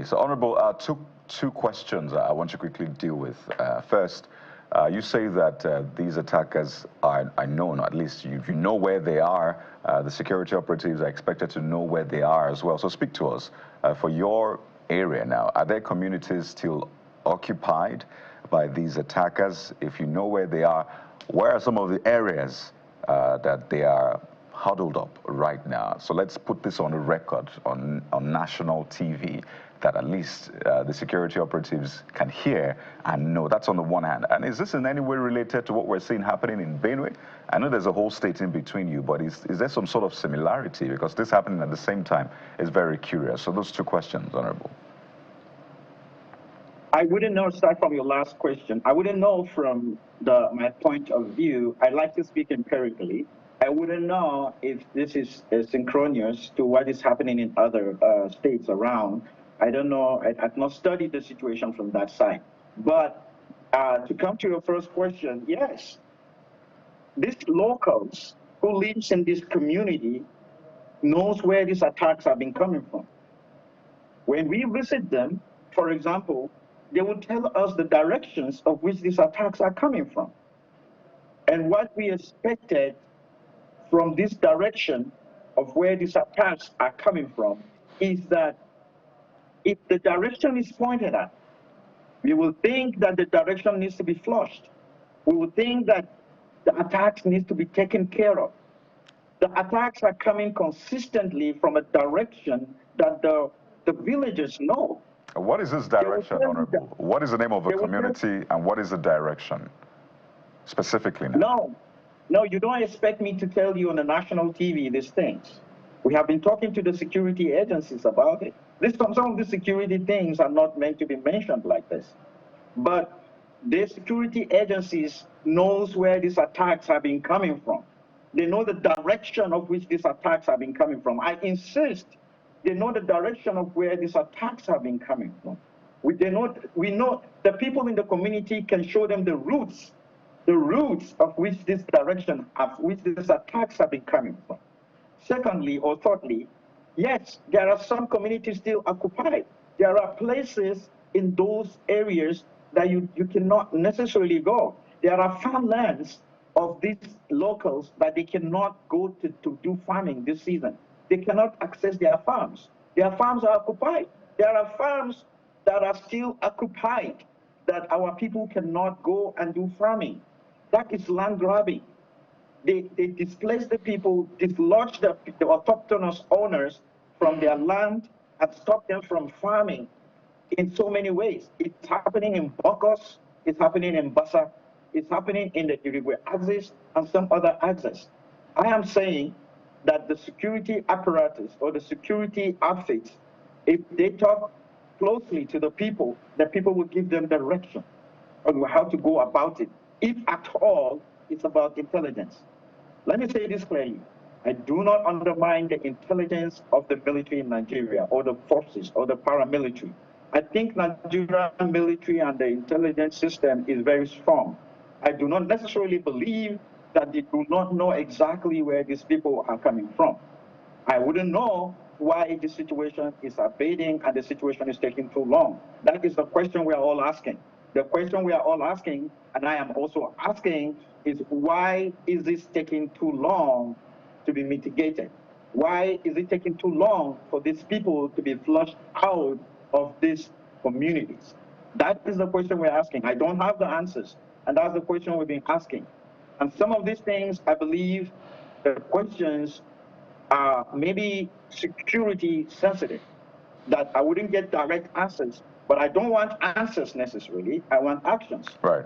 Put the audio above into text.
Absolutely. So, Honorable, two questions I want you to quickly deal with. First, you say that these attackers are known, or at least you know where they are. The security operatives are expected to know where they are as well. So speak to us. For your area now, are there communities still occupied by these attackers? If you know where they are, where are some of the areas that they are huddled up right now? So let's put this on a record on national TV, that at least the security operatives can hear and know. That's on the one hand. And is this in any way related to what we're seeing happening in Benue? I know there's a whole state in between you, but is there some sort of similarity? Because this happening at the same time is very curious. So those two questions, Honorable. I wouldn't know, start from your last question. I wouldn't know from my point of view. I like to speak empirically. I wouldn't know if this is synchronous to what is happening in other states around. I don't know. I've not studied the situation from that side. But to come to your first question, yes, these locals who lives in this community knows where these attacks have been coming from. When we visit them, for example, they will tell us the directions of which these attacks are coming from. And what we expected from this direction of where these attacks are coming from is that if the direction is pointed at, we will think that the direction needs to be flushed. We will think that the attacks need to be taken care of. The attacks are coming consistently from a direction that the villagers know. What is this direction, Honorable? What is the name of the community and what is the direction specifically now? No, you don't expect me to tell you on the national TV these things. We have been talking to the security agencies about it. Some of the security things are not meant to be mentioned like this. But the security agencies knows where these attacks have been coming from. They know the direction of which these attacks have been coming from. I insist, they know the direction of where these attacks have been coming from. We know the people in the community can show them the roots of which this direction, of which these attacks have been coming from. Secondly, or thirdly, yes, there are some communities still occupied. There are places in those areas that you cannot necessarily go. There are farmlands of these locals that they cannot go to do farming this season. They cannot access their farms. Their farms are occupied. There are farms that are still occupied that our people cannot go and do farming. That is land grabbing. They displace the people, dislodge the autochthonous owners from their land and stop them from farming in so many ways. It's happening in Bokos, it's happening in Bassa, it's happening in the Uruguay axis and some other axis. I am saying that the security apparatus or the security outfits, if they talk closely to the people will give them direction on how to go about it. If at all, it's about intelligence. Let me say this clearly. I do not undermine the intelligence of the military in Nigeria or the forces or the paramilitary. I think Nigerian military and the intelligence system is very strong. I do not necessarily believe that they do not know exactly where these people are coming from. I wouldn't know why the situation is abating and the situation is taking too long. That is the question we are all asking. The question we are all asking, and I am also asking, is why is this taking too long to be mitigated? Why is it taking too long for these people to be flushed out of these communities? That is the question we're asking. I don't have the answers, and that's the question we've been asking. And some of these things, I believe the questions are maybe security sensitive, that I wouldn't get direct answers, but I don't want answers necessarily. I want actions. Right.